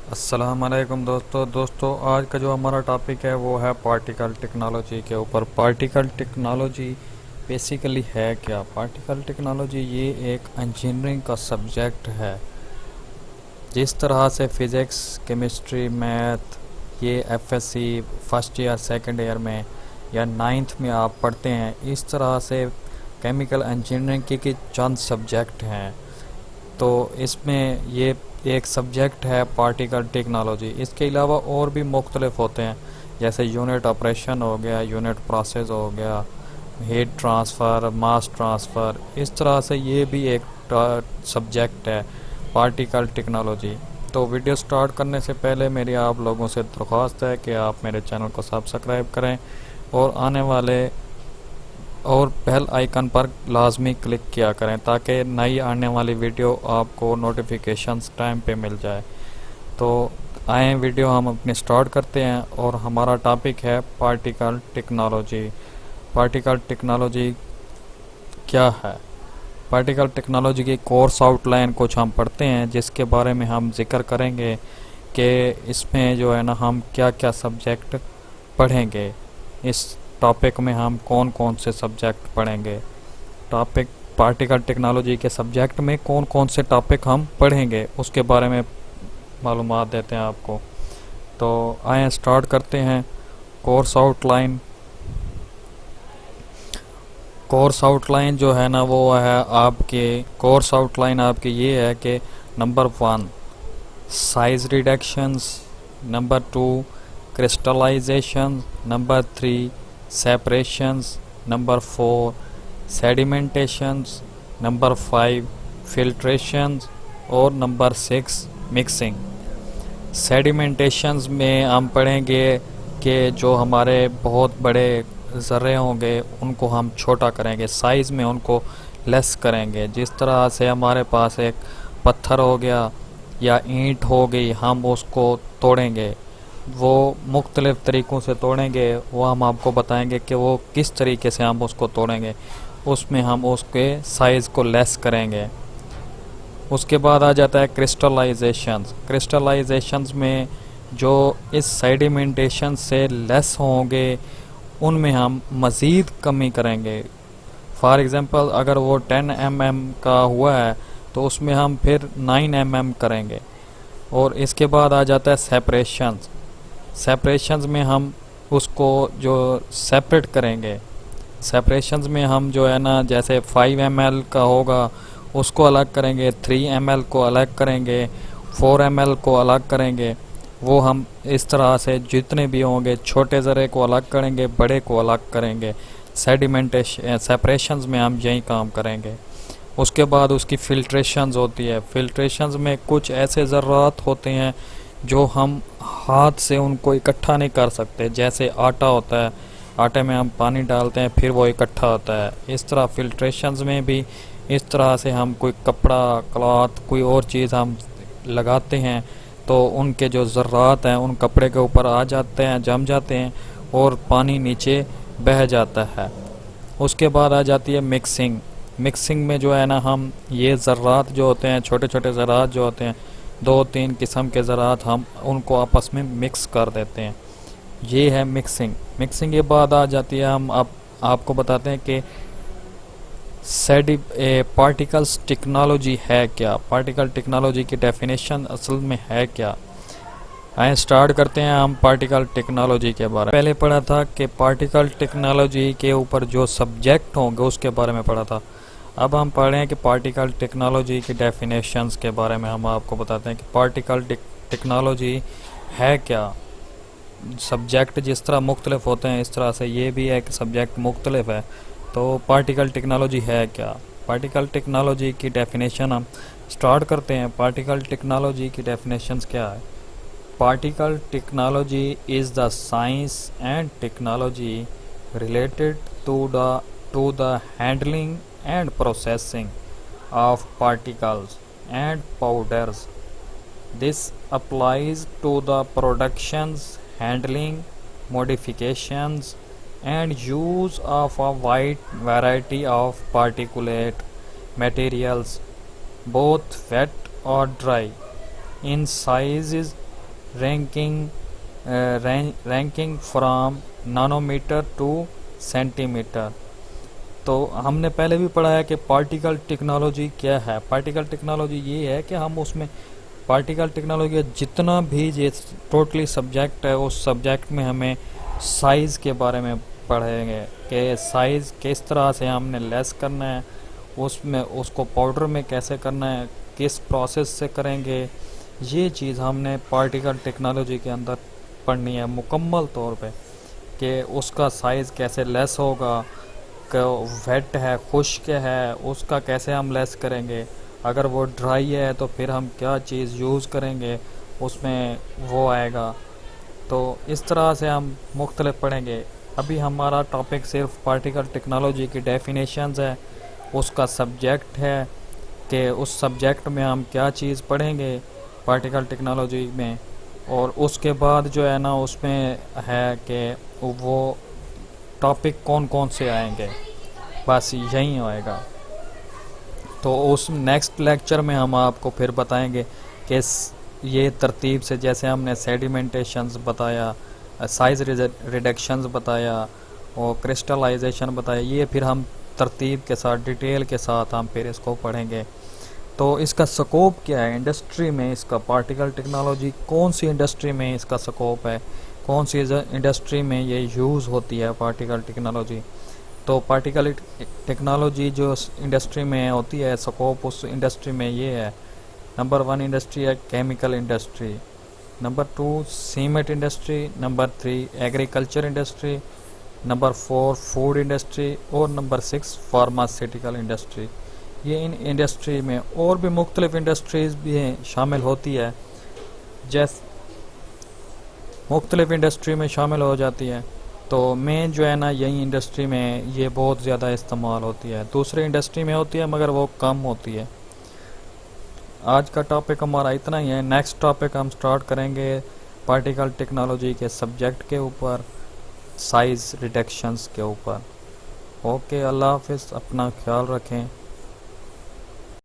السلام علیکم دوستو آج کا جو ہمارا ٹاپک ہے وہ ہے پارٹیکل ٹیکنالوجی کے اوپر۔ پارٹیکل ٹیکنالوجی بیسیکلی ہے کیا؟ پارٹیکل ٹیکنالوجی یہ ایک انجینئرنگ کا سبجیکٹ ہے۔ جس طرح سے فزکس، کیمسٹری، میتھ یہ F S C first year second year میں یا نائنتھ میں آپ پڑھتے ہیں، اس طرح سے کیمیکل انجینئرنگ کی چند سبجیکٹ ہیں۔ تو اس میں یہ ایک سبجیکٹ ہے پارٹیکل ٹیکنالوجی۔ اس کے علاوہ اور بھی مختلف ہوتے ہیں، جیسے یونٹ آپریشن ہو گیا، یونٹ پروسیس ہو گیا، ہیٹ ٹرانسفر، ماس ٹرانسفر، اس طرح سے یہ بھی ایک سبجیکٹ ہے پارٹیکل ٹیکنالوجی۔ تو ویڈیو سٹارٹ کرنے سے پہلے میری آپ لوگوں سے درخواست ہے کہ آپ میرے چینل کو سبسکرائب کریں اور آنے والے اور بیل آئیکن پر لازمی کلک کیا کریں تاکہ نئی آنے والی ویڈیو آپ کو نوٹیفیکیشنز ٹائم پہ مل جائے۔ تو آئیں ویڈیو ہم اپنی سٹارٹ کرتے ہیں، اور ہمارا ٹاپک ہے پارٹیکل ٹیکنالوجی۔ پارٹیکل ٹیکنالوجی کیا ہے؟ پارٹیکل ٹیکنالوجی کی کورس آؤٹ لائن کچھ ہم پڑھتے ہیں، جس کے بارے میں ہم ذکر کریں گے کہ اس میں جو ہے نا ہم کیا کیا سبجیکٹ پڑھیں گے، اس ٹاپک میں ہم کون کون سے سبجیکٹ پڑھیں گے، ٹاپک پارٹیکل ٹیکنالوجی کے سبجیکٹ میں کون کون سے ٹاپک ہم پڑھیں گے اس کے بارے میں معلومات دیتے ہیں آپ کو۔ تو آئیں سٹارٹ کرتے ہیں۔ Course out line, course out line جو ہے نا وہ ہے آپ کے کورس آؤٹ لائن آپ کی یہ ہے کہ number 1 size reductions, number 2 crystallisation, number 3 separations, number 4 sedimentations, number 5 filtrations, اور نمبر 6 مکسنگ۔ سیڈیمنٹیشنز میں ہم پڑھیں گے کہ جو ہمارے بہت بڑے ذرے ہوں گے ان کو ہم چھوٹا کریں گے، سائز میں ان کو لیس کریں گے۔ جس طرح سے ہمارے پاس ایک پتھر ہو گیا یا اینٹ ہو گئی، ہم اس کو توڑیں گے، وہ مختلف طریقوں سے توڑیں گے، وہ ہم آپ کو بتائیں گے کہ وہ کس طریقے سے ہم اس کو توڑیں گے، اس میں ہم اس کے سائز کو لیس کریں گے۔ اس کے بعد آ جاتا ہے کرسٹلائزیشنز۔ کرسٹلائزیشنز میں جو اس سیڈیمنٹیشن سے لیس ہوں گے ان میں ہم مزید کمی کریں گے۔ فار ایگزامپل اگر وہ 10 mm کا ہوا ہے تو اس میں ہم پھر 9 mm کریں گے۔ اور اس کے بعد آ جاتا ہے سیپریشنز۔ سیپریشنز میں ہم اس کو جو سیپریٹ کریں گے، سیپریشنز میں ہم جو ہے نا جیسے 5 ml کا ہوگا اس کو الگ کریں گے، 3 ml کو الگ کریں گے، 4 ml کو الگ کریں گے۔ وہ ہم اس طرح سے جتنے بھی ہوں گے چھوٹے ذرے کو الگ کریں گے، بڑے کو الگ کریں گے۔ سیپریشنز میں ہم یہی کام کریں گے۔ اس کے بعد اس کی فلٹریشنز ہوتی ہے۔ فلٹریشنز میں کچھ ایسے ذرات ہوتے ہیں جو ہم ہاتھ سے ان کو اکٹھا نہیں کر سکتے، جیسے آٹا ہوتا ہے، آٹے میں ہم پانی ڈالتے ہیں پھر وہ اکٹھا ہوتا ہے۔ اس طرح فلٹریشنز میں بھی اس طرح سے ہم کوئی کپڑا، کلاتھ، کوئی اور چیز ہم لگاتے ہیں تو ان کے جو ذرات ہیں ان کپڑے کے اوپر آ جاتے ہیں، جم جاتے ہیں اور پانی نیچے بہہ جاتا ہے۔ اس کے بعد آ جاتی ہے مکسنگ۔ مکسنگ میں جو ہے نا ہم یہ ذرات جو ہوتے ہیں، چھوٹے چھوٹے ذرات جو ہوتے ہیں، 2-3 قسم کے ذرات، ہم ان کو آپس میں مکس کر دیتے ہیں، یہ ہے مکسنگ۔ مکسنگ کے بعد آ جاتی ہے، ہم آپ کو بتاتے ہیں کہ پارٹیکلز ٹیکنالوجی ہے کیا، پارٹیکل ٹیکنالوجی کی ڈیفینیشن اصل میں ہے کیا۔ آئیں سٹارٹ کرتے ہیں ہم پارٹیکل ٹیکنالوجی کے بارے میں۔ پہلے پڑھا تھا کہ پارٹیکل ٹیکنالوجی کے اوپر جو سبجیکٹ ہوں گے اس کے بارے میں پڑھا تھا۔ اب ہم پڑھ رہے ہیں کہ پارٹیکل ٹیکنالوجی کی ڈیفینیشنز کے بارے میں ہم آپ کو بتاتے ہیں کہ پارٹیکل ٹیکنالوجی ہے کیا۔ سبجیکٹ جس طرح مختلف ہوتے ہیں اس طرح سے یہ بھی ایک سبجیکٹ مختلف ہے۔ تو پارٹیکل ٹیکنالوجی ہے کیا؟ پارٹیکل ٹیکنالوجی کی ڈیفینیشن ہم سٹارٹ کرتے ہیں۔ پارٹیکل ٹیکنالوجی کی ڈیفینیشنز کیا ہے؟ Particle technology is the science and technology related to the handling and processing of particles and powders. This applies to the productions, handling, modifications, and use of a wide variety of particulate materials, both wet or dry, in sizes ranging from nanometre to centimetre. تو ہم نے پہلے بھی پڑھا ہے کہ particle technology کیا ہے. پارٹیکل ٹیکنالوجی یہ ہے کہ ہم اس میں پارٹیکل ٹیکنالوجی جتنا بھی یہ ٹوٹلی سبجیکٹ ہے اس سبجیکٹ میں ہمیں سائز کے بارے میں پڑھیں گے کہ سائز کس طرح سے ہم نے لیس کرنا ہے, اس میں اس کو پاؤڈر میں کیسے کرنا ہے, کس پروسیس سے کریں گے. یہ چیز ہم نے پارٹیکل ٹیکنالوجی کے اندر پڑھنی ہے مکمل طور پہ کہ اس کا سائز کیسے لیس ہوگا, کہ ویٹ ہے خشک ہے اس کا کیسے ہم لیس کریں گے, اگر وہ ڈرائی ہے تو پھر ہم کیا چیز یوز کریں گے اس میں وہ آئے گا. تو اس طرح سے ہم مختلف پڑھیں گے. ابھی ہمارا ٹاپک صرف پارٹیکل ٹیکنالوجی کی ڈیفینیشنز ہے, اس کا سبجیکٹ ہے کہ اس سبجیکٹ میں ہم کیا چیز پڑھیں گے پارٹیکل ٹیکنالوجی میں, اور اس کے بعد جو ہے نا اس میں ہے کہ وہ ٹاپک کون کون سے آئیں گے, بس یہی آئے گا. تو اس نیکسٹ لیکچر میں ہم آپ کو پھر بتائیں گے کہ یہ ترتیب سے, جیسے ہم نے سیڈیمنٹیشنز بتایا, سائز ریڈکشنز بتایا اور کرسٹلائزیشن بتایا, یہ پھر ہم ترتیب کے ساتھ ڈیٹیل کے ساتھ ہم پھر اس کو پڑھیں گے. تو اس کا سکوپ کیا ہے انڈسٹری میں, اس کا پارٹیکل ٹیکنالوجی کون سی انڈسٹری میں اس کا سکوپ ہے, کون سی انڈسٹری میں یہ یوز ہوتی ہے پارٹیکل ٹیکنالوجی. تو پارٹیکل ٹیکنالوجی جو انڈسٹری میں ہوتی ہے سکوپ اس انڈسٹری میں یہ ہے, نمبر 1 انڈسٹری ہے chemical industry, number 2 cement industry, number 3 agriculture industry, number 4 food industry اور نمبر 6 فارماسیوٹیکل انڈسٹری. یہ ان انڈسٹری میں اور بھی مختلف انڈسٹریز بھی ہیں شامل ہوتی ہے, مختلف انڈسٹری میں شامل ہو جاتی ہے. تو مین جو ہے نا یہی انڈسٹری میں یہ بہت زیادہ استعمال ہوتی ہے, دوسرے انڈسٹری میں ہوتی ہے مگر وہ کم ہوتی ہے. آج کا ٹاپک ہمارا اتنا ہی ہے. نیکسٹ ٹاپک ہم سٹارٹ کریں گے پارٹیکل ٹیکنالوجی کے سبجیکٹ کے اوپر, سائز ریڈکشنز کے اوپر. اوکے, اللہ حافظ, اپنا خیال رکھیں.